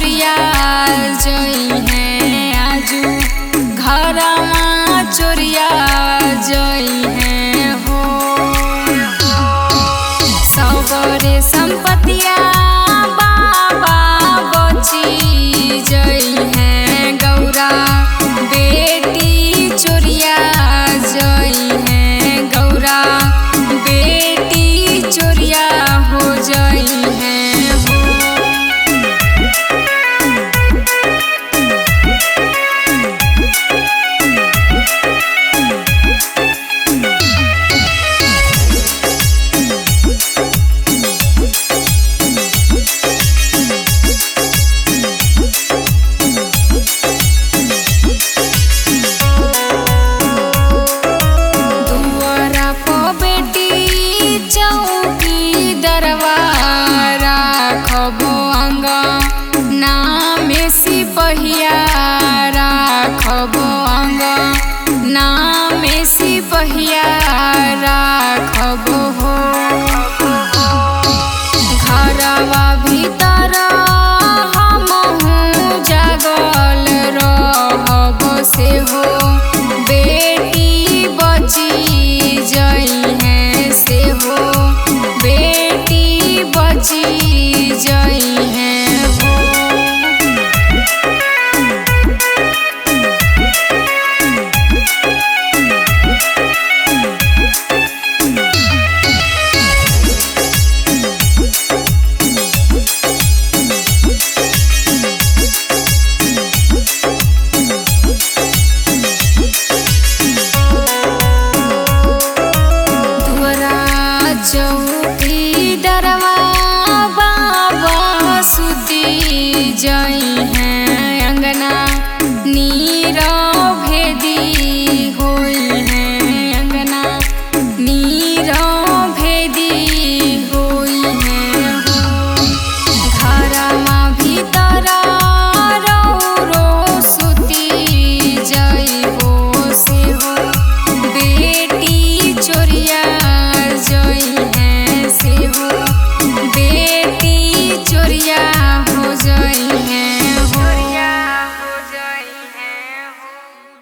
चोरिया जई हैं आजू घरमा चोरिया जई हैं हो। सबरे संपत्तिया बाबा बची जई हैं गौरा बेटी चोरिया जई हैं गौरा बेटी चोरिया हो जई हैं हो। सिपहिया राखबो अंगना में सिपहिया राखबो हो। घरवा भीतर हमहू जागल रहबो से हो। बेटी बची जई हैं से हो बेटी बची जई हैं हो। चौकी डरवा बाबा सुती जई हैं अंगना